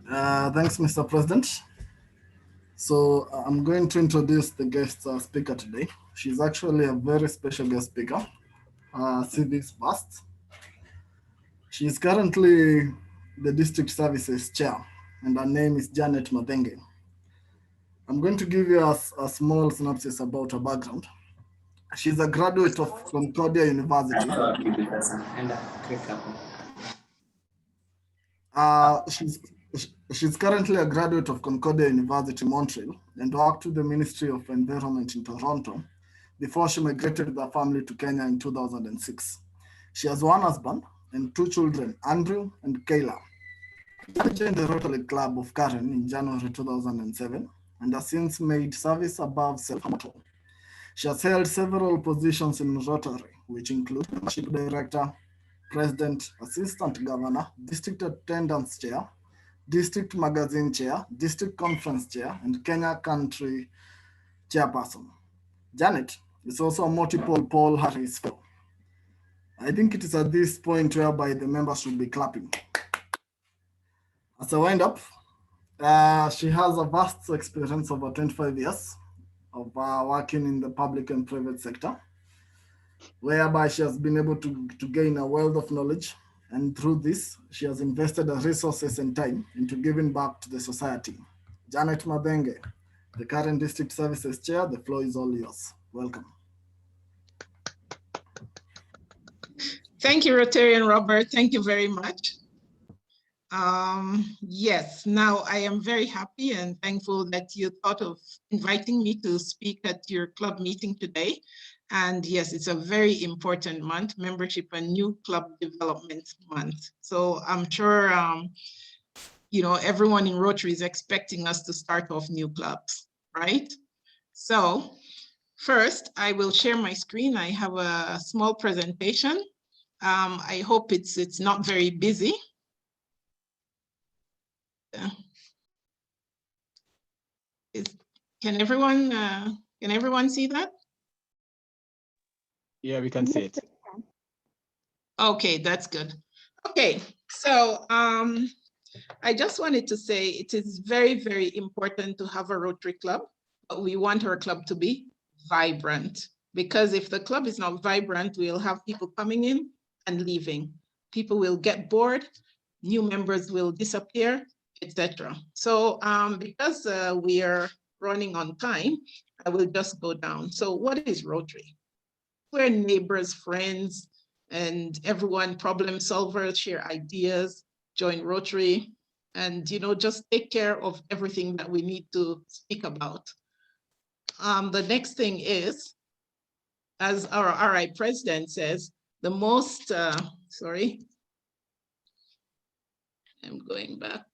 Thanks, Mr. President. So I'm going to introduce the guest speaker today. She's actually a very special guest speaker, civics vast. She is currently the district services chair, and her name is Janet Mathenge. I'm going to give you a small synopsis about her background. She's a graduate of Concordia University. She's currently a graduate of Concordia University, Montreal, and worked with the Ministry of Environment in Toronto before she migrated with her family to Kenya in 2006. She has one husband and two children, Andrew and Kayla. She joined the Rotary Club of Karen in January 2007 and has since made service above self-motto. She has held several positions in Rotary, which include Memebership Director, President, Assistant Governor, District Attendance Chair, District Magazine Chair, District Conference Chair, and Kenya Country Chairperson. Janet is also a multiple Paul Harris Fellow. I think it is at this point whereby the members should be clapping. As a wind up, she has a vast experience over 25 years of working in the public and private sector, whereby she has been able to gain a wealth of knowledge. And through this, she has invested her resources and time into giving back to the society. Janet Mathenge, the current District Services Chair, the floor is all yours. Welcome. Thank you, Rotarian Robert. Thank you very much. Yes, now I am very happy and thankful that you thought of inviting me to speak at your club meeting today. And yes, it's a very important month, Membership and New Club Development Month. So I'm sure, everyone in Rotary is expecting us to start off new clubs, right? So first, I will share my screen. I have a small presentation. I hope it's not very busy. Can everyone see that? Yeah, we can see it. Okay, that's good. Okay, so I just wanted to say it is very, very important to have a Rotary club, but we want our club to be vibrant, because if the club is not vibrant, we'll have people coming in and leaving. People will get bored, new members will disappear, etc. So because we are running on time, I will just go down. So what is Rotary? We're neighbors, friends, and everyone problem solvers, share ideas, join Rotary, and just take care of everything that we need to speak about. The next thing is, as our RI president says, the most, sorry, I'm going back.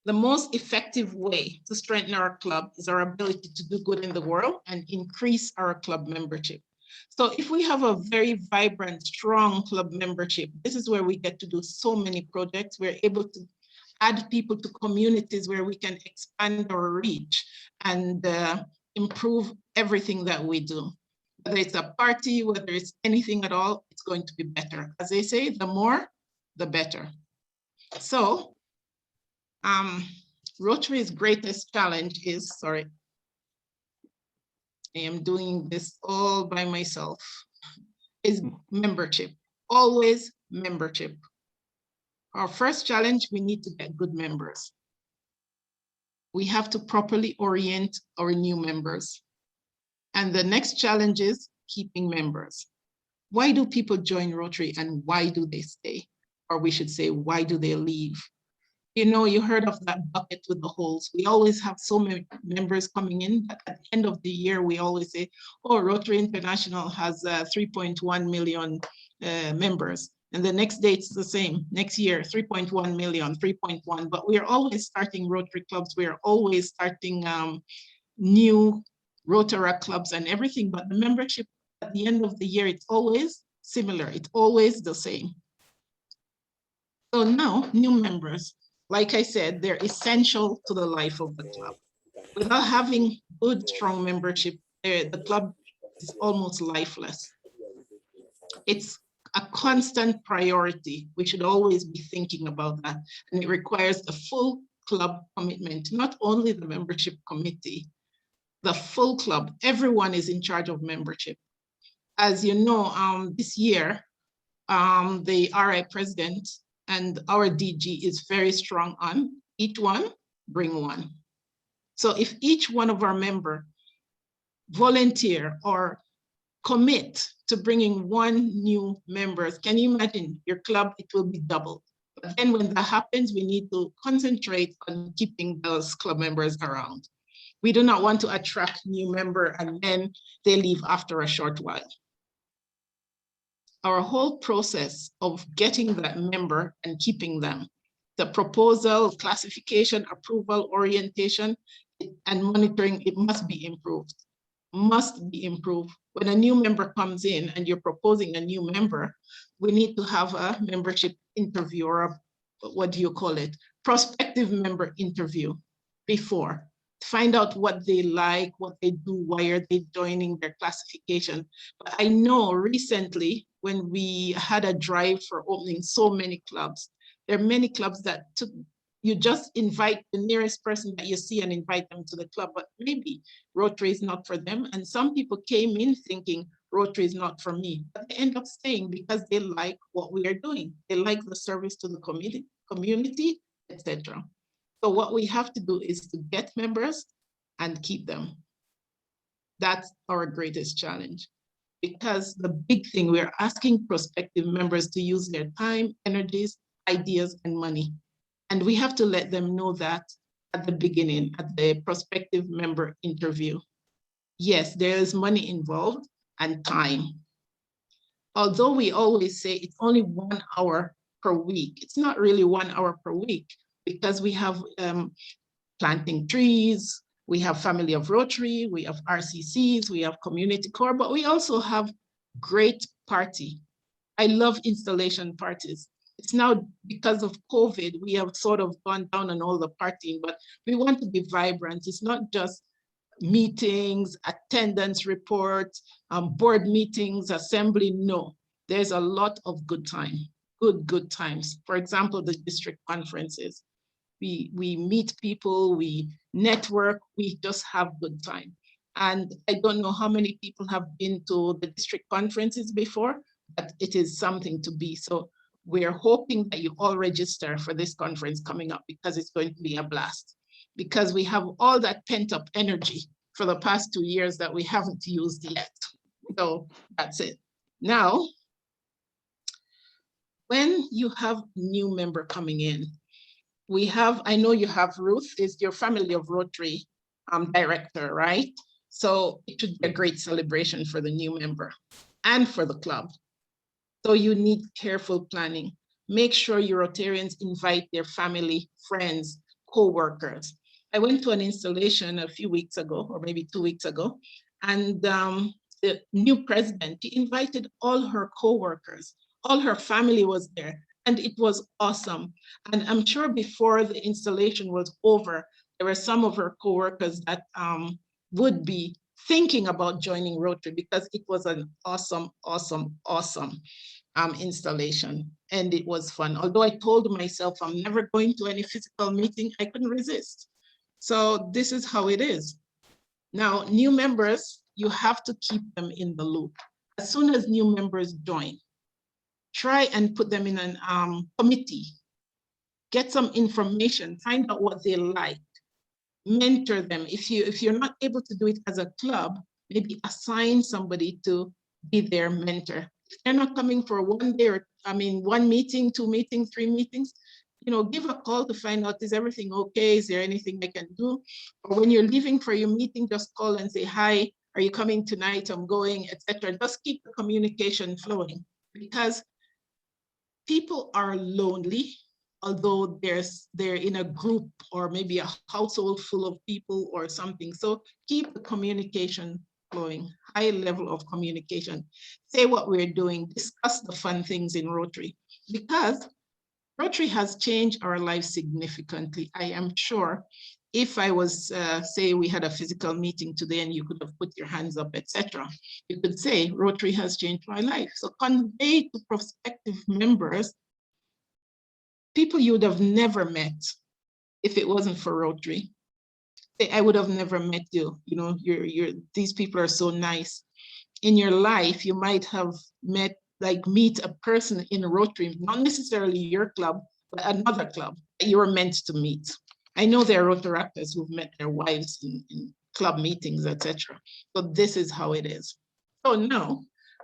The most effective way to strengthen our club is our ability to do good in the world and increase our club membership. So if we have a very vibrant, strong club membership, this is where we get to do so many projects. We're able to add people to communities where we can expand our reach and improve everything that we do. Whether it's a party, whether it's anything at all, it's going to be better. As they say, the more, the better. So Rotary's greatest challenge is, sorry, I am doing this all by myself, is membership, always membership. Our first challenge, we need to get good members. We have to properly orient our new members. And the next challenge is keeping members. Why do people join Rotary and why do they stay? Or we should say, why do they leave? You heard of that bucket with the holes. We always have so many members coming in. At the end of the year, we always say, oh, Rotary International has 3.1 million members. And the next day it's the same. Next year, 3.1 million, 3.1. But we are always starting Rotary clubs. We are always starting new Rotary clubs and everything. But the membership at the end of the year, it's always similar. It's always the same. So now, new members. Like I said, they're essential to the life of the club. Without having good, strong membership, the club is almost lifeless. It's a constant priority. We should always be thinking about that. And it requires a full club commitment, not only the membership committee, the full club. Everyone is in charge of membership. As you know, this year, the RI president and our DG is very strong on each one, bring one. So if each one of our member volunteer or commit to bringing one new members, can you imagine your club, it will be double. But then when that happens, we need to concentrate on keeping those club members around. We do not want to attract new member and then they leave after a short while. Our whole process of getting that member and keeping them, the proposal, classification, approval, orientation, and monitoring, it must be improved, must be improved. When a new member comes in and you're proposing a new member, we need to have a membership interview, or a, what do you call it? Prospective member interview before, to find out what they like, what they do, why are they joining their classification. But I know recently when we had a drive for opening so many clubs, there are many clubs that took, you just invite the nearest person that you see and invite them to the club, but maybe Rotary is not for them. And some people came in thinking Rotary is not for me, but they end up staying because they like what we are doing. They like the service to the community, etc. So what we have to do is to get members and keep them. That's our greatest challenge, because the big thing, we're asking prospective members to use their time, energies, ideas, and money. And we have to let them know that at the beginning, at the prospective member interview. Yes, there is money involved and time. Although we always say it's only 1 hour per week, it's not really 1 hour per week, because we have planting trees, we have Family of Rotary, we have RCCs, we have community core, but we also have great party. I love installation parties. It's now because of COVID, we have sort of gone down on all the partying, but we want to be vibrant. It's not just meetings, attendance reports, board meetings, assembly. No, there's a lot of good time, good times. For example, the district conferences. We meet people, we network, we just have good time. And I don't know how many people have been to the district conferences before, but it is something to be. So we're hoping that you all register for this conference coming up, because it's going to be a blast, because we have all that pent up energy for the past 2 years that we haven't used yet. So that's it. Now, when you have a new member coming in, we have, I know you have Ruth, is your Family of Rotary director, right? So it should be a great celebration for the new member and for the club. So you need careful planning. Make sure your Rotarians invite their family, friends, co-workers. I went to an installation a few weeks ago, or maybe 2 weeks ago, and the new president, she invited all her co-workers, all her family was there, and it was awesome. And I'm sure before the installation was over, there were some of her co-workers that would be thinking about joining Rotary, because it was an awesome installation, and it was fun. Although I told myself I'm never going to any physical meeting, I couldn't resist. So this is how it is. Now, new members, you have to keep them in the loop. As soon as new members join, try and put them in an committee, get some information, find out what they like, mentor them. If you're not able to do it as a club, maybe assign somebody to be their mentor. If they're not coming for 1 day, or 1 meeting, 2 meetings, 3 meetings, give a call to find out, is everything okay? Is there anything I can do? Or when you're leaving for your meeting, just call and say, hi, are you coming tonight? I'm going, etc. Just keep the communication flowing, because people are lonely, although they're in a group or maybe a household full of people or something. So keep the communication flowing, high level of communication. Say what we're doing, discuss the fun things in Rotary, because Rotary has changed our lives significantly. I am sure if I was, say we had a physical meeting today and you could have put your hands up, etc., you could say, Rotary has changed my life. So convey to prospective members, people you would have never met if it wasn't for Rotary. Say, I would have never met you. You know, these people are so nice. In your life, you might have meet a person in Rotary, not necessarily your club, but another club that you were meant to meet. I know there are Rotaractors who've met their wives in club meetings, etc. So this is how it is. So now,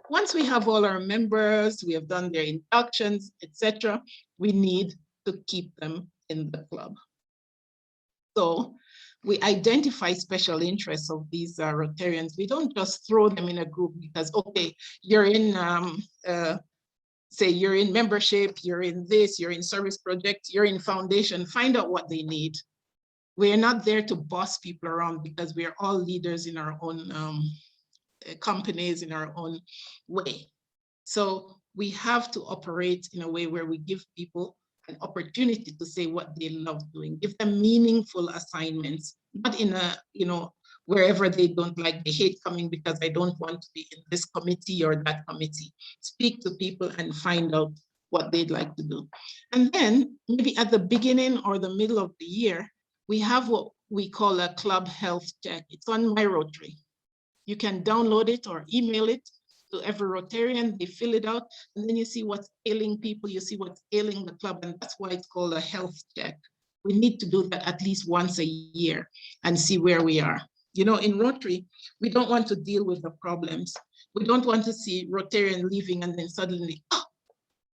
once we have all our members, we have done their inductions, etc., we need to keep them in the club. So we identify special interests of these Rotarians. We don't just throw them in a group because, okay, you're in, say you're in membership, you're in this, you're in service project, you're in foundation, find out what they need. We're not there to boss people around because we're all leaders in our own companies, in our own way. So we have to operate in a way where we give people an opportunity to say what they love doing, give them meaningful assignments, not in a, wherever they don't like, they hate coming because I don't want to be in this committee or that committee. Speak to people and find out what they'd like to do. And then maybe at the beginning or the middle of the year, we have what we call a club health check. It's on my Rotary. You can download it or email it to every Rotarian, they fill it out, and then you see what's ailing people, you see what's ailing the club, and that's why it's called a health check. We need to do that at least once a year and see where we are. In Rotary, we don't want to deal with the problems. We don't want to see Rotarian leaving and then suddenly,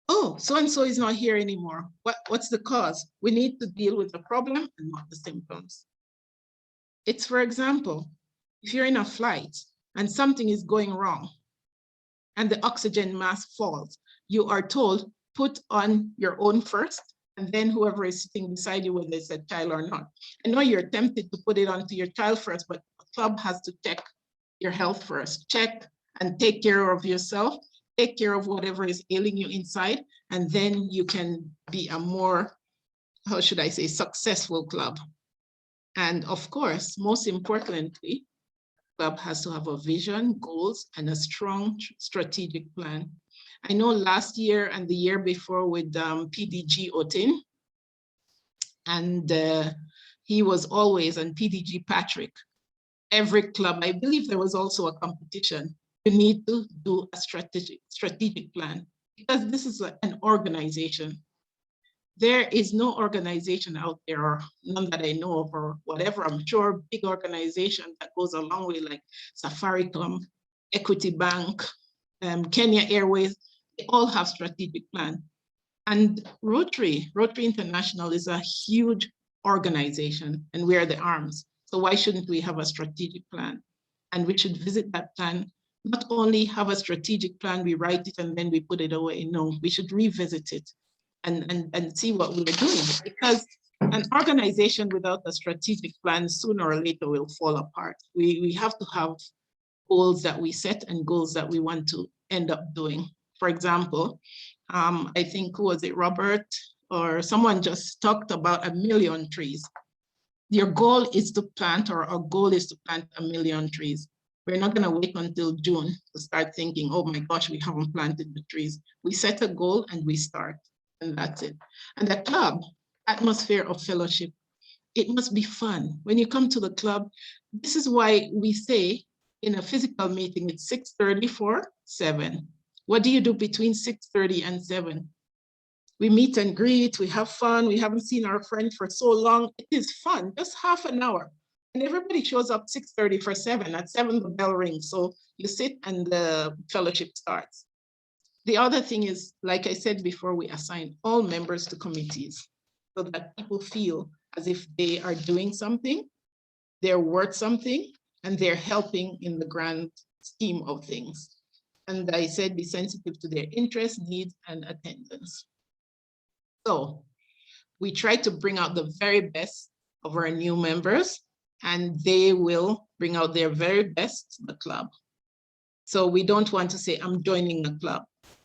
oh, so-and-so is not here anymore. What's the cause? We need to deal with the problem and not the symptoms. It's, for example, if you're in a flight and something is going wrong, and the oxygen mask falls, you are told, put on your own first, and then whoever is sitting beside you, whether it's a child or not. I know you're tempted to put it onto your child first, but the club has to check your health first. Check and take care of yourself, take care of whatever is ailing you inside, and then you can be a more, how should I say, successful club. And of course, most importantly, club has to have a vision, goals, and a strong strategic plan. I know last year and the year before with PDG Otin, and he was always, and PDG Patrick, every club, I believe there was also a competition. You need to do a strategic plan because this is an organization. There is no organization out there, or none that I know of, or whatever. I'm sure big organization that goes a long way, like Safaricom, Equity Bank, Kenya Airways, they all have strategic plan. And Rotary International is a huge organization, and we are the arms. So why shouldn't we have a strategic plan? And we should visit that plan, not only have a strategic plan, we write it and then we put it away. No, we should revisit it and see what we're doing, because an organization without a strategic plan sooner or later will fall apart. We have to have goals that we set and goals that we want to end up doing. For example, I think, who was it, Robert, or someone just talked about 1 million trees. Your goal is to plant, or our goal is to plant 1 million trees. We're not going to wait until June to start thinking, oh my gosh, we haven't planted the trees. We set a goal and we start. And that's it. And the club, atmosphere of fellowship, it must be fun. When you come to the club, this is why we say in a physical meeting, it's 6:30 for 7. What do you do between 6:30 and 7? We meet and greet, we have fun. We haven't seen our friend for so long. It is fun, just half an hour. And everybody shows up 6:30 for 7. At 7, the bell rings. So you sit and the fellowship starts. The other thing is, like I said before, we assign all members to committees so that people feel as if they are doing something, they're worth something, and they're helping in the grand scheme of things. And I said, be sensitive to their interests, needs, and attendance. So we try to bring out the very best of our new members, and they will bring out their very best to the club. So we don't want to say, I'm joining a club.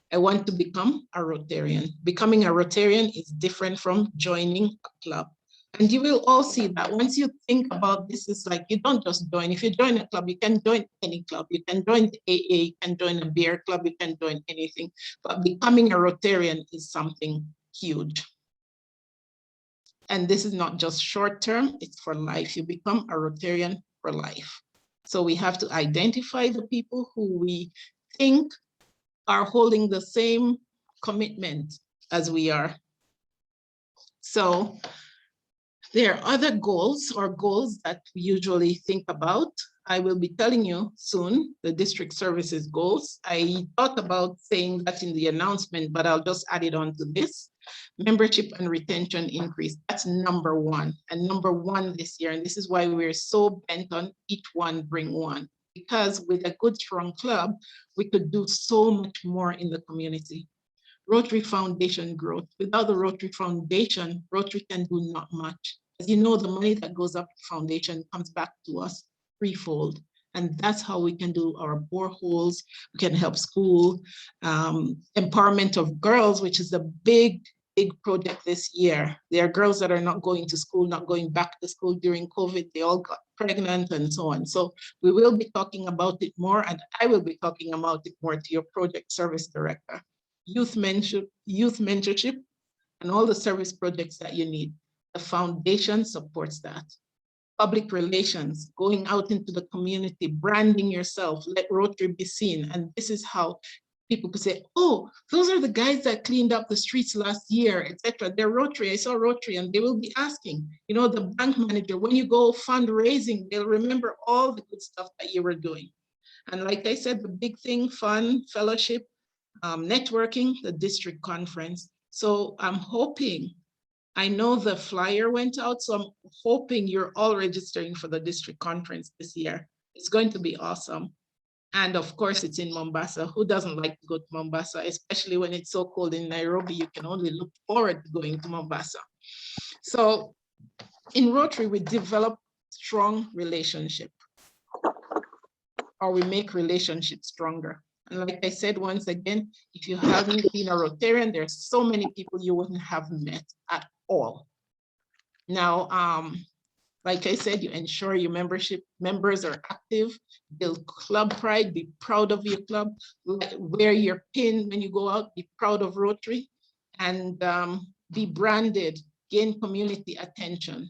I want to become a Rotarian. Becoming a Rotarian is different from joining a club. And you will all see that once you think about this, it's like you don't just join. If you join a club, you can join any club. You can join the AA, you can join a beer club, you can join anything. But becoming a Rotarian is something huge. And this is not just short term, it's for life. You become a Rotarian for life. So we have to identify the people who we think are holding the same commitment as we are. So there are other goals or goals that we usually think about. I will be telling you soon the district services goals. I thought about saying that in the announcement, but I'll just add it on to this. Membership and retention increase, that's number one, and number one this year. And this is why we're so bent on each one bring one, because with a good, strong club, we could do so much more in the community. Rotary Foundation growth. Without the Rotary Foundation, Rotary can do not much. As you know, the money that goes up to foundation comes back to us threefold. And that's how we can do our boreholes. We can help school, empowerment of girls, which is a big project this year. There are girls that are not going to school, not going back to school during COVID. They all got pregnant and so on. So we will be talking about it more, and I will be talking about it more to your project service director. Youth mentorship, and all the service projects that you need. The foundation supports that. Public relations, going out into the community, branding yourself, let Rotary be seen. And this is how people could say, oh, those are the guys that cleaned up the streets last year, etc. They're Rotary, I saw Rotary, and they will be asking, you know, the bank manager, when you go fundraising, they'll remember all the good stuff that you were doing. And like I said, the big thing, fun, fellowship, networking, the district conference. So I'm hoping, I know the flyer went out, so I'm hoping you're all registering for the district conference this year. It's going to be awesome. And of course, it's in Mombasa. Who doesn't like to go to Mombasa, especially when it's so cold in Nairobi? You can only look forward to going to Mombasa. So in Rotary, we develop strong relationship, or we make relationships stronger. And like I said, once again, if you haven't been a Rotarian, there's so many people you wouldn't have met at all. Now, like I said, you ensure your members are active, build club pride, be proud of your club, wear your pin when you go out, be proud of Rotary, and be branded, gain community attention.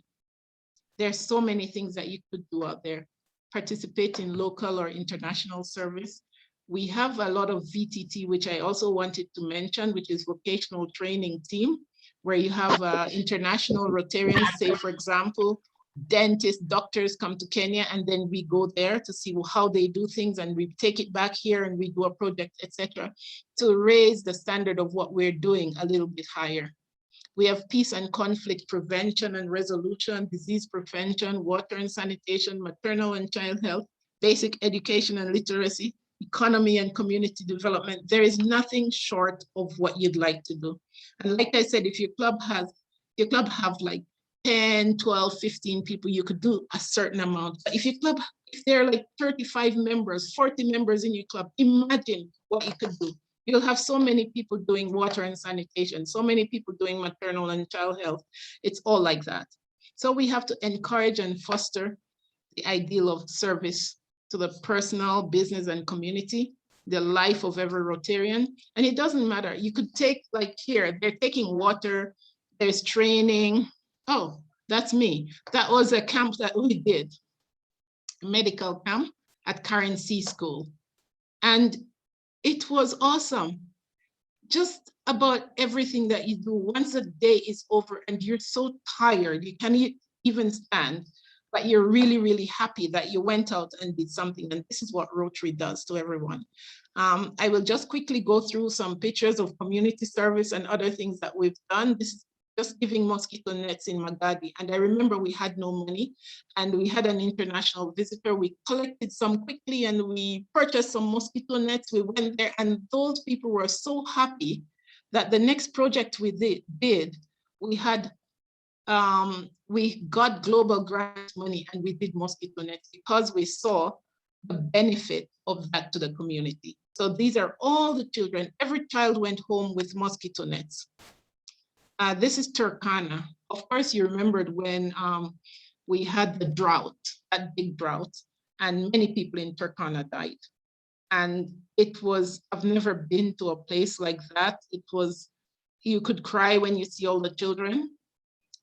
There's so many things that you could do out there. Participate in local or international service. We have a lot of VTT, which I also wanted to mention, which is vocational training team, where you have international Rotarians, say, for example, dentists, doctors come to Kenya, and then we go there to see how they do things, and we take it back here and we do a project, etc., to raise the standard of what we're doing a little bit higher. We have peace and conflict prevention and resolution, disease prevention, water and sanitation, maternal and child health, basic education and literacy, economy and community development. There is nothing short of what you'd like to do. And like I said, if your club have like 10, 12, 15 people, you could do a certain amount. But if there are like 35 members, 40 members in your club, imagine what you could do. You'll have so many people doing water and sanitation, so many people doing maternal and child health. It's all like that. So we have to encourage and foster the ideal of service to the personal, business, and community, the life of every Rotarian. And it doesn't matter. You could take, like here, they're taking water, there's training. Oh, that's me. That was a camp that we did, a medical camp at Karen C School. And it was awesome. Just about everything that you do, once a day is over and you're so tired, you can't even stand, but you're really, really happy that you went out and did something. And this is what Rotary does to everyone. I will just quickly go through some pictures of community service and other things that we've done. This is just giving mosquito nets in Magadi. And I remember we had no money and we had an international visitor. We collected some quickly and we purchased some mosquito nets. We went there and those people were so happy that the next project we did, we got global grant money and we did mosquito nets because we saw the benefit of that to the community. So these are all the children. Every child went home with mosquito nets. This is Turkana. Of course, you remembered when we had the drought, that big drought, and many people in Turkana died. And it was, I've never been to a place like that. It was, you could cry when you see all the children,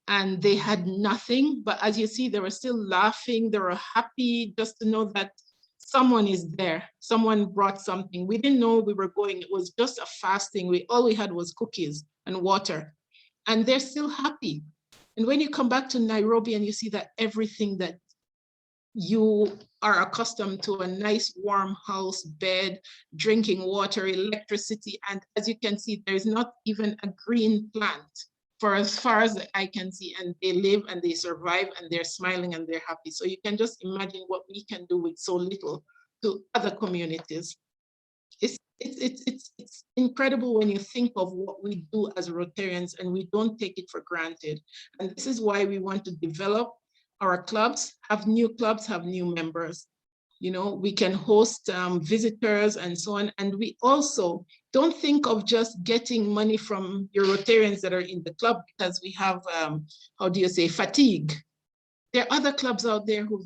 and they had nothing. But as you see, they were still laughing. They were happy just to know that someone is there. Someone brought something. We didn't know we were going. It was just a fasting. All we had was cookies and water, and they're still happy. And when you come back to Nairobi and you see that everything that you are accustomed to, a nice warm house, bed, drinking water, electricity, and as you can see, there's not even a green plant for as far as I can see, and they live and they survive and they're smiling and they're happy. So you can just imagine what we can do with so little to other communities. It's incredible when you think of what we do as Rotarians, and we don't take it for granted. And this is why we want to develop our clubs, have new members. You know, we can host visitors and so on. And we also don't think of just getting money from your Rotarians that are in the club, because we have, how do you say, fatigue. There are other clubs out there who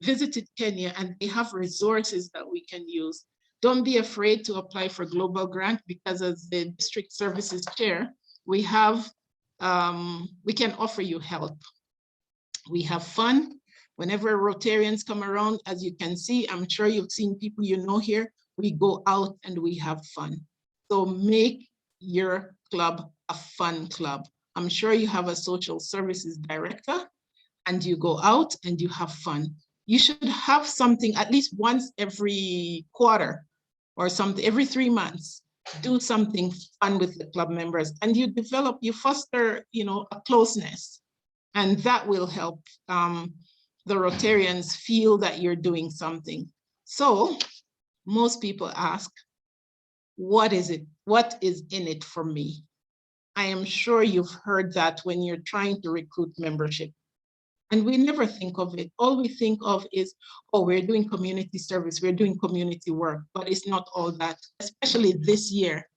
visited Kenya, and they have resources that we can use. Don't be afraid to apply for global grant, because as the district services chair, we have, we can offer you help. We have fun. Whenever Rotarians come around, as you can see, I'm sure you've seen people you know here, we go out and we have fun. So make your club a fun club. I'm sure you have a social services director, and you go out and you have fun. You should have something at least once every quarter or something, every 3 months. Do something fun with the club members, and you develop, you foster, you know, a closeness, and that will help the Rotarians feel that you're doing something. So most people ask, what is it? What is in it for me? I am sure you've heard that when you're trying to recruit membership. And we never think of it. All we think of is, oh, we're doing community service, we're doing community work, but it's not all that, especially this year.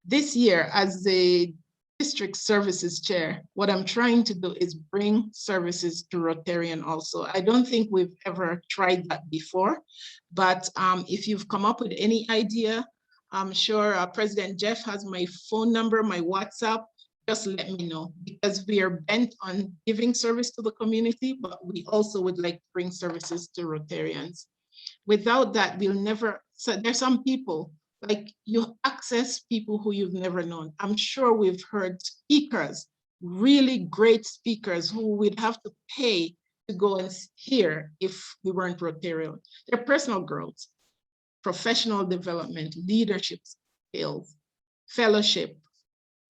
This year, as the district services chair, what I'm trying to do is bring services to Rotarian also. I don't think we've ever tried that before, but if you've come up with any idea, I'm sure President Jeff has my phone number, my WhatsApp, just let me know, because we are bent on giving service to the community, but we also would like to bring services to Rotarians. Without that, we'll never, so there's some people, like you access people who you've never known. I'm sure we've heard speakers, really great speakers who we'd have to pay to go and hear if we weren't Rotarian. Their personal growth, professional development, leadership skills, fellowship.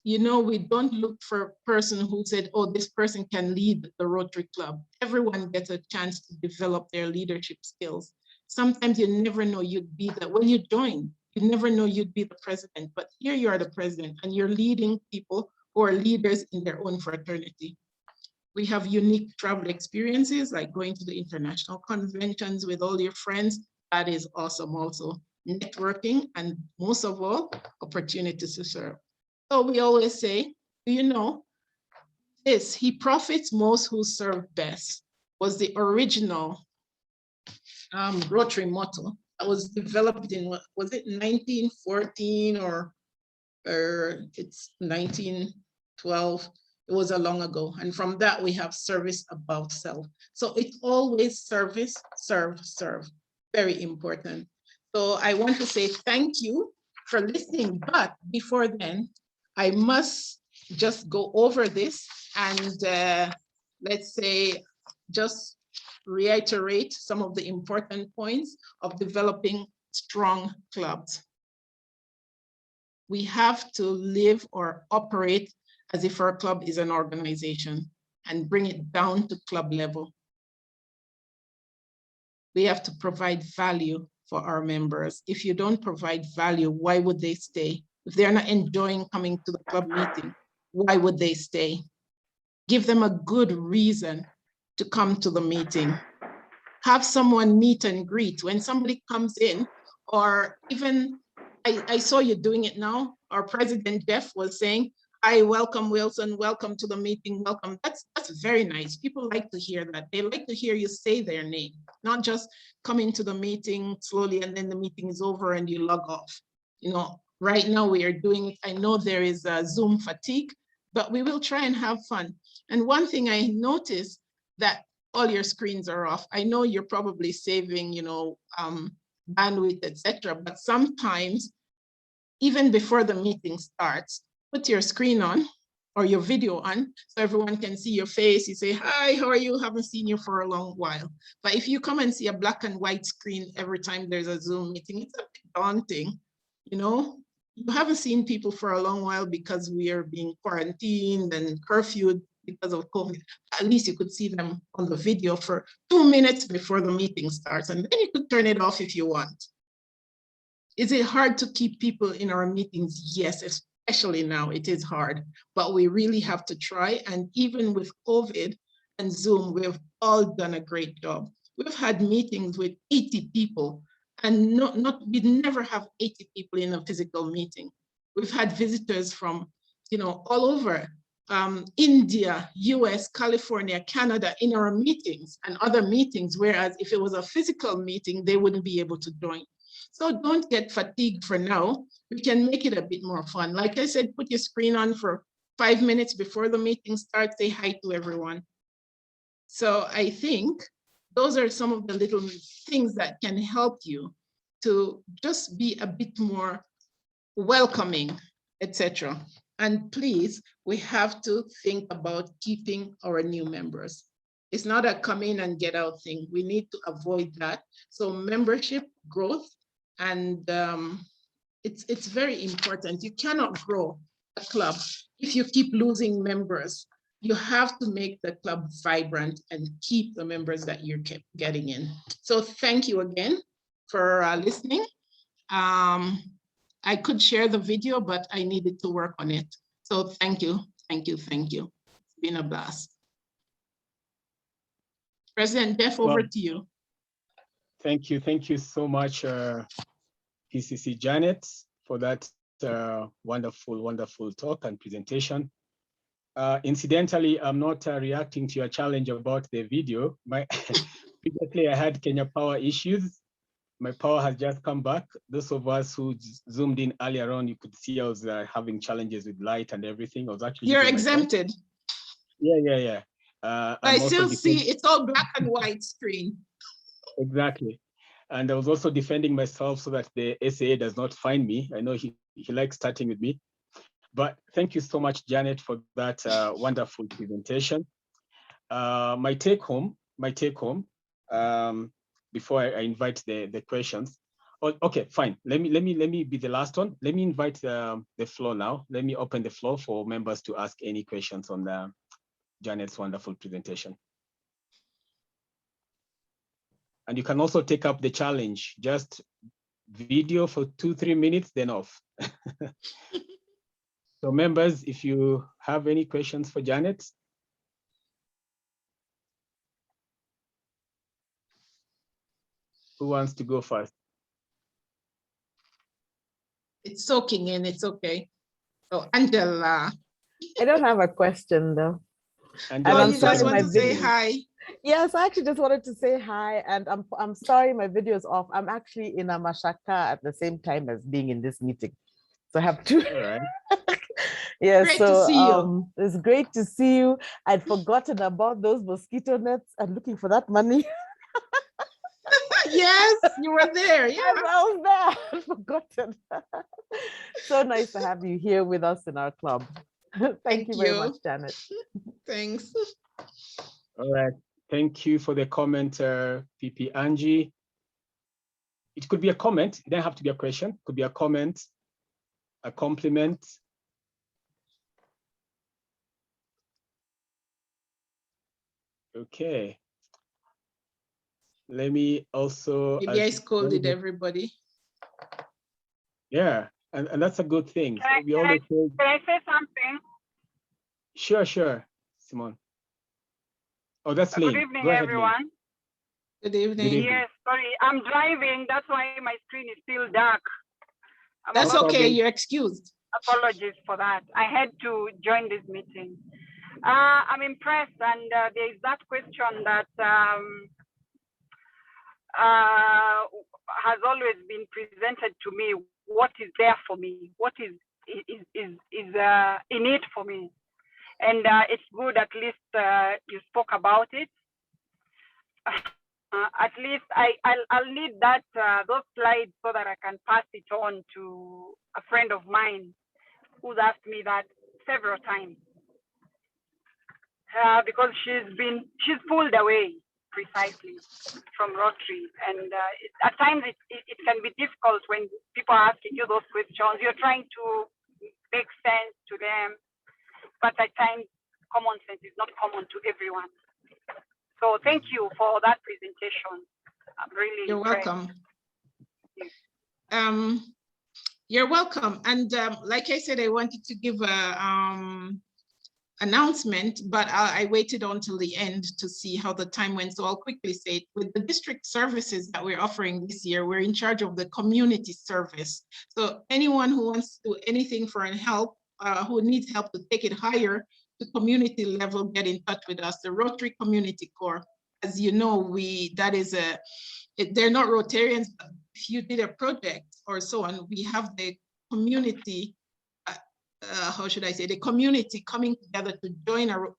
You know, we don't look for a person who said, oh, this person can lead the Rotary Club. Everyone gets a chance to develop their leadership skills. Sometimes you never know you'd be that when you join. You never know you'd be the president, but here you are the president and you're leading people who are leaders in their own fraternity. We have unique travel experiences, like going to the international conventions with all your friends. That is awesome also. Networking, and most of all, opportunities to serve. So we always say, do you know this? He profits most who serve best was the original Rotary motto that was developed in, what was it, 1914 or it's 1912. It was a long ago. And from that, we have service above self. So it's always service, serve, serve. Very important. So I want to say thank you for listening. But before then, I must just go over this and let's say, just reiterate some of the important points of developing strong clubs. We have to live or operate as if our club is an organization and bring it down to club level. We have to provide value for our members. If you don't provide value, why would they stay? If they're not enjoying coming to the club meeting, why would they stay? Give them a good reason to come to the meeting. Have someone meet and greet when somebody comes in, or even, I saw you doing it now. Our President Jeff was saying, Hi, welcome, Wilson. Welcome to the meeting. Welcome. That's very nice. People like to hear that. They like to hear you say their name, not just come into the meeting slowly and then the meeting is over and you log off. You know, right now we are doing it. I know there is a Zoom fatigue, but we will try and have fun. And one thing I noticed that all your screens are off. I know you're probably saving, you know, bandwidth, etc. But sometimes, even before the meeting starts, put your screen on or your video on so everyone can see your face. You say, hi, how are you? Haven't seen you for a long while. But if you come and see a black and white screen every time there's a Zoom meeting, it's a bit daunting, you know? You haven't seen people for a long while because we are being quarantined and curfewed because of COVID. At least you could see them on the video for 2 minutes before the meeting starts, and then you could turn it off if you want. Is it hard to keep people in our meetings? Yes, especially now, it is hard, but we really have to try. And even with COVID and Zoom, we've all done a great job. We've had meetings with 80 people, and we'd never have 80 people in a physical meeting. We've had visitors from, you know, all over, India, US, California, Canada in our meetings and other meetings, whereas if it was a physical meeting, they wouldn't be able to join. So don't get fatigued for now. We can make it a bit more fun. Like I said, put your screen on for 5 minutes before the meeting starts, say hi to everyone. So I think those are some of the little things that can help you to just be a bit more welcoming, etc. And please, we have to think about keeping our new members. It's not a come in and get out thing. We need to avoid that. So membership growth, and it's very important. You cannot grow a club if you keep losing members. You have to make the club vibrant and keep the members that you're getting in. So thank you again for listening. I could share the video, but I needed to work on it. So thank you, thank you, thank you. It's been a blast. President Jeff, over to you. Thank you so much, PCC Janet, for that wonderful talk and presentation. Incidentally, I'm not reacting to your challenge about the video. Previously, I had Kenya Power issues. My power has just come back. Those of us who zoomed in earlier on, you could see I was having challenges with light and everything. I was actually— You're exempted. Yeah. I still see it's all black and white screen. Exactly. And I was also defending myself so that the SAA does not find me. I know he likes starting with me. But thank you so much, Janet, for that wonderful presentation. My take home, before I invite the questions. Oh, okay, fine. Let me be the last one. Let me invite the floor now. Let me open the floor for members to ask any questions on Janet's wonderful presentation. And you can also take up the challenge, just video for 2-3 minutes, then off. So members, if you have any questions for Janet. Who wants to go first? It's soaking in, it's okay. Oh, Angela. I don't have a question though. And oh, you just want to say hi. Yes, I actually just wanted to say hi, and I'm sorry my video is off. I'm actually in a Mashaka at the same time as being in this meeting, so I have to. All right. Yeah, great so to see you. It's great to see you. I'd forgotten about those mosquito nets and looking for that money. Yes, you were there. Yeah, I was there. I'd forgotten. So nice to have you here with us in our club. Thank you very much, Janet. Thanks. All right. Thank you for the comment, PP Angie. It could be a comment. It doesn't have to be a question. It could be a comment, a compliment. Okay. Let me also— maybe I scolded everybody. Yeah, and that's a good thing. Can I say something? Sure, Simone. Oh, that's Lynn. Good evening, Go ahead, everyone. Lynn. Good evening. Good evening. Yes, sorry, I'm driving. That's why my screen is still dark. That's okay. You're excused. Apologies for that. I had to join this meeting. I'm impressed, and there is that question that has always been presented to me. What is there for me? What is in it for me? And it's good at least you spoke about it. At least I'll need that those slides so that I can pass it on to a friend of mine who's asked me that several times because she's pulled away precisely from Rotary, and at times it can be difficult when people are asking you those questions. You're trying to make sense to them, but at times common sense is not common to everyone. So thank you for that presentation. I'm really You're impressed. welcome. You're welcome. And like I said, I wanted to give a announcement, but I waited until the end to see how the time went. So I'll quickly say it. With the district services that we're offering this year, we're in charge of the community service. So anyone who wants to do anything for help, who needs help to take it higher to community level, get in touch with us. The Rotary Community Corps, as you know, they're not Rotarians. If you did a project or so on, we have the community, how should I say, the community coming together to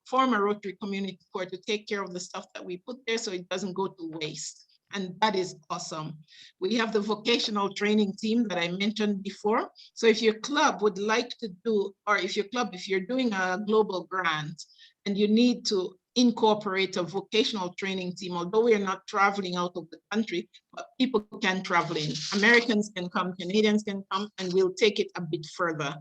form a Rotary Community Corps to take care of the stuff that we put there so it doesn't go to waste. And that is awesome. We have the vocational training team that I mentioned before. So if your club would like to do, or if you're doing a global grant and you need to incorporate a vocational training team, although we are not traveling out of the country, but people can travel in. Americans can come, Canadians can come, and we'll take it a bit further.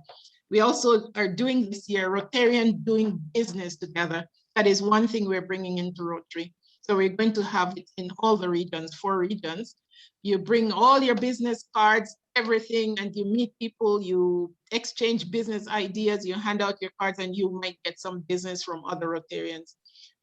We also are doing this year Rotarian doing business together. That is one thing we're bringing into Rotary. So we're going to have it in all the regions, 4 regions. You bring all your business cards, everything, and you meet people, you exchange business ideas, you hand out your cards, and you might get some business from other Rotarians.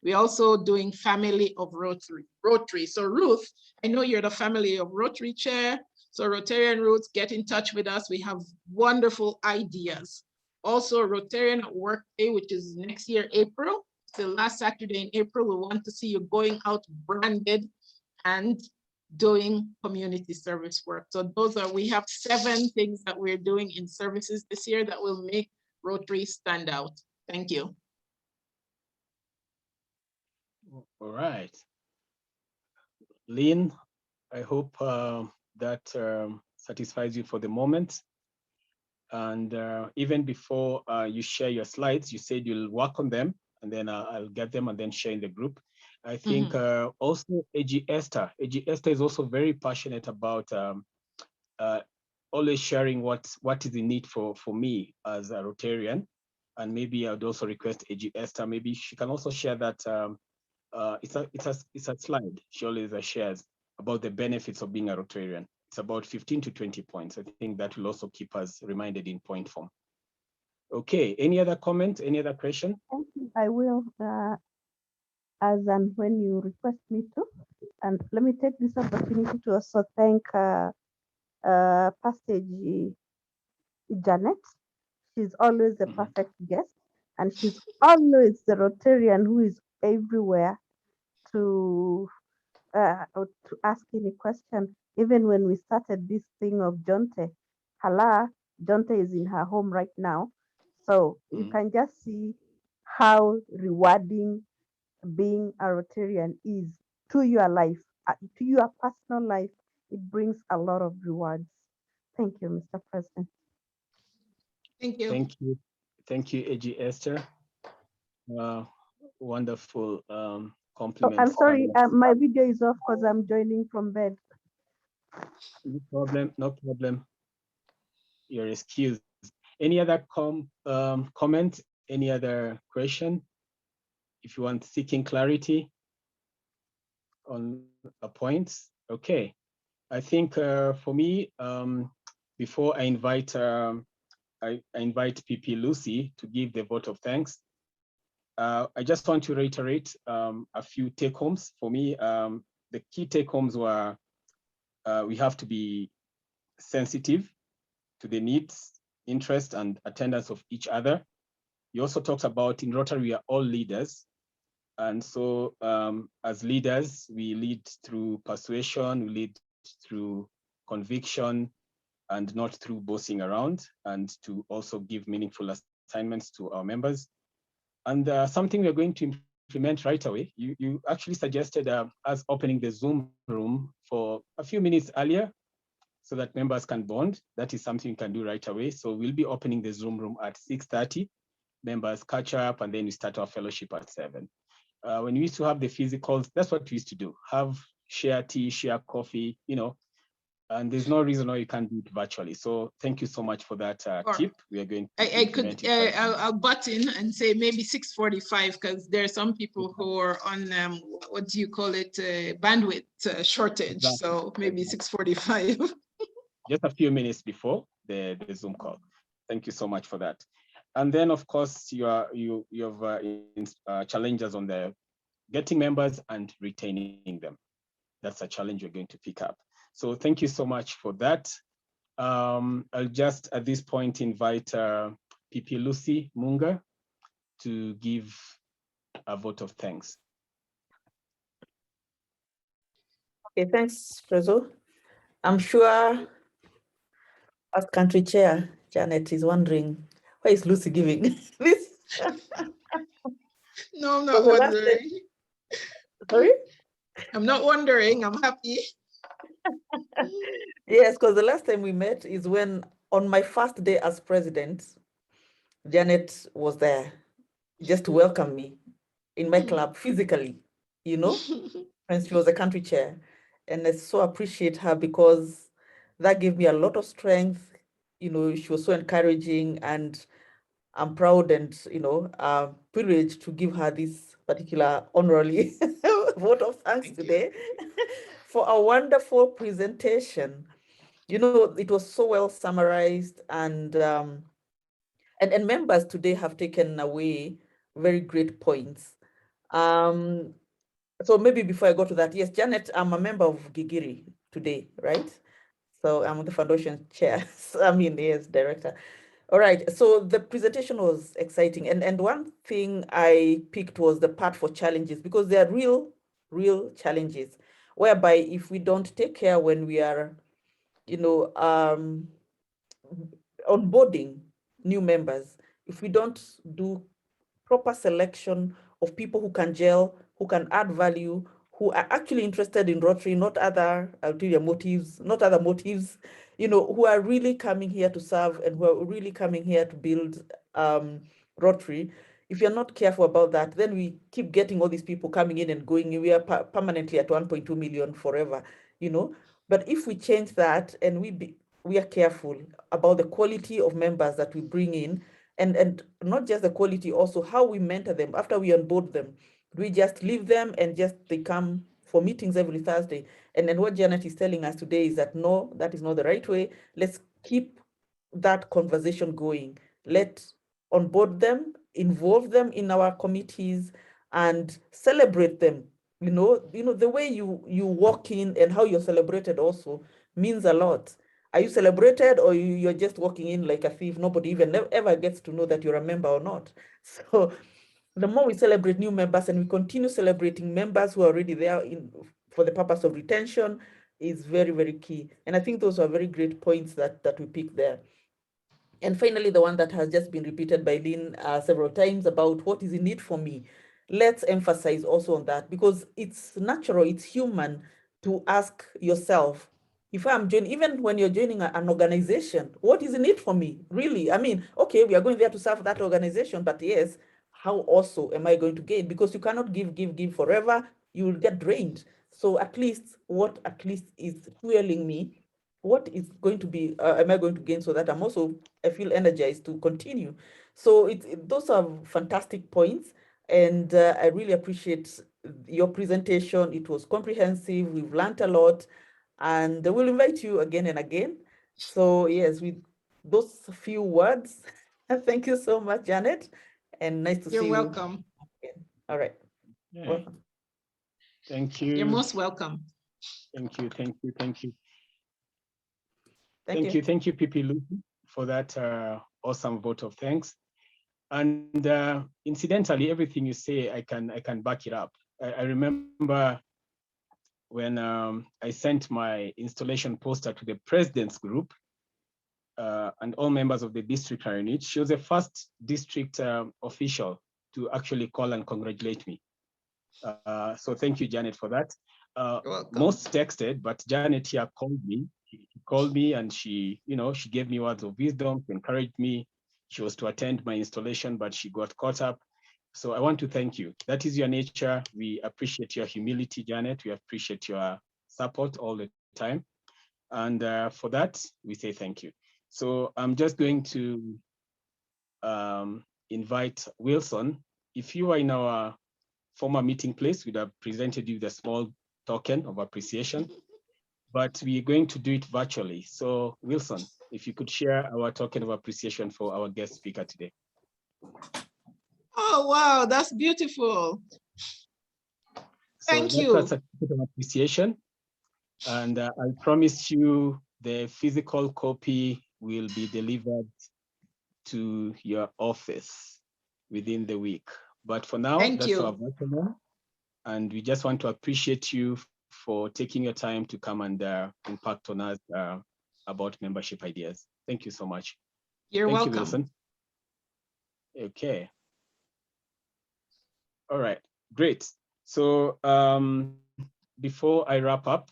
We're also doing family of Rotary. So Ruth, I know you're the family of Rotary chair. So Rotarian Roots, get in touch with us. We have wonderful ideas. Also Rotarian Work Day, which is next year, April. The last Saturday in April, we want to see you going out branded and doing community service work. So we have 7 things that we're doing in services this year that will make Rotary stand out. Thank you. All right. Lynn, I hope that satisfies you for the moment. And even before you share your slides, you said you'll work on them, and then I'll get them and then share in the group. I think also AG Esther is also very passionate about always sharing what is in need for me as a Rotarian. And maybe I would also request AG Esther, maybe she can also share that. It's a slide she always shares about the benefits of being a Rotarian. It's about 15 to 20 points. I think that will also keep us reminded in point form. Okay, any other comment, any other question? Thank you. I will, as and when you request me to. And let me take this opportunity to also thank Pastor Janet. She's always a perfect guest, and she's always the Rotarian who is everywhere to ask any question. Even when we started this thing of Jonte, Jonte is in her home right now. So you can just see how rewarding being a Rotarian is to your life, to your personal life. It brings a lot of rewards. Thank you, Mr. President. Thank you. Thank you. Thank you, AG Esther. Wonderful compliments. I'm sorry, my video is off because I'm joining from bed. No problem, no problem. You're excused. Any other comment? Any other question? If you want seeking clarity on a point, okay. I think for me, before I invite PP Lucy to give the vote of thanks, I just want to reiterate a few take-homes. For me, the key take-homes were we have to be sensitive to the needs interest and attendance of each other. He also talks about in Rotary, we are all leaders. And so as leaders, we lead through persuasion, we lead through conviction, and not through bossing around, and to also give meaningful assignments to our members. And something we're going to implement right away, you actually suggested us opening the Zoom room for a few minutes earlier so that members can bond. That is something you can do right away. So we'll be opening the Zoom room at 6:30. Members catch up, and then we start our fellowship at 7. When we used to have the physicals, that's what we used to do. Share tea, share coffee, and there's no reason why you can't do it virtually. So thank you so much for that tip. We are going to I'll butt in and say maybe 6:45, because there are some people who are on, what do you call it, bandwidth shortage. Exactly. So maybe 6:45. Just a few minutes before the Zoom call. Thank you so much for that. And then, of course, you have challenges on the getting members and retaining them. That's a challenge you're going to pick up. So thank you so much for that. I'll just at this point invite PP Lucy Munga to give a vote of thanks. Okay, thanks, Trezo. I'm sure as country chair, Janet is wondering, why is Lucy giving this? No, I'm not wondering. Sorry? I'm not wondering, I'm happy. Yes, because the last time we met is when on my first day as president, Janet was there just to welcome me in my club physically, and she was a country chair. And I so appreciate her because that gave me a lot of strength. She was so encouraging, and I'm proud and, privileged to give her this particular honorary vote of thanks today for a wonderful presentation. It was so well summarized, and members today have taken away very great points. So maybe before I go to that, yes, Janet, I'm a member of Gigiri today, right? So I'm the foundation chair. Yes, director. All right, so the presentation was exciting. And one thing I picked was the part for challenges, because there are real challenges, whereby if we don't take care when we are, onboarding new members, if we don't do proper selection of people who can gel, who can add value, who are actually interested in Rotary, not other ulterior motives, who are really coming here to serve and who are really coming here to build Rotary. If you're not careful about that, then we keep getting all these people coming in and going. We are permanently at 1.2 million forever, But if we change that and we are careful about the quality of members that we bring in, and not just the quality, also how we mentor them after we onboard them. We just leave them and they come for meetings every Thursday. And then what Janet is telling us today is that no, that is not the right way. Let's keep that conversation going. Let's onboard them, involve them in our committees, and celebrate them. The way you walk in and how you're celebrated also means a lot. Are you celebrated, or you're just walking in like a thief? Nobody even ever gets to know that you're a member or not. So the more we celebrate new members and we continue celebrating members who are already there for the purpose of retention is very, very key. And I think those are very great points that we picked there. And finally, the one that has just been repeated by Lynn several times about what is in it for me. Let's emphasize also on that, because it's natural, it's human to ask yourself, if I'm joining, even when you're joining an organization, what is in it for me? Really? Okay, we are going there to serve that organization, but yes, how also am I going to gain? Because you cannot give forever, you will get drained. So at least what is fueling me, what is going to be, am I going to gain, so that I feel energized to continue. So those are fantastic points. And I really appreciate your presentation. It was comprehensive. We've learned a lot, and we'll invite you again and again. So yes, with those few words, thank you so much, Janet, and nice to see you. You're welcome. All right. Yeah. Welcome. Thank you. You're most welcome. Thank you. Thank you, PP Lucy, for that awesome vote of thanks. And incidentally, everything you say, I can back it up. I remember when I sent my installation poster to the president's group, and all members of the district are in it. She was the first district official to actually call and congratulate me. So thank you, Janet, for that. Most texted, but Janet here called me. She called me and she gave me words of wisdom, encouraged me. She was to attend my installation, but she got caught up. So I want to thank you. That is your nature. We appreciate your humility, Janet. We appreciate your support all the time. And for that, we say thank you. So I'm just going to invite Wilson. If you are in our former meeting place, we'd have presented you the small token of appreciation, but we're going to do it virtually. So Wilson, if you could share our token of appreciation for our guest speaker today. Oh, wow, that's beautiful. Thank you. That's a token of appreciation. And I promise you the physical copy will be delivered to your office within the week. But for now, that's our virtual one. And we just want to appreciate you for taking your time to come and impact on us about membership ideas. Thank you so much. You're welcome. Thank you, Wilson. Okay. All right, great. So before I wrap up,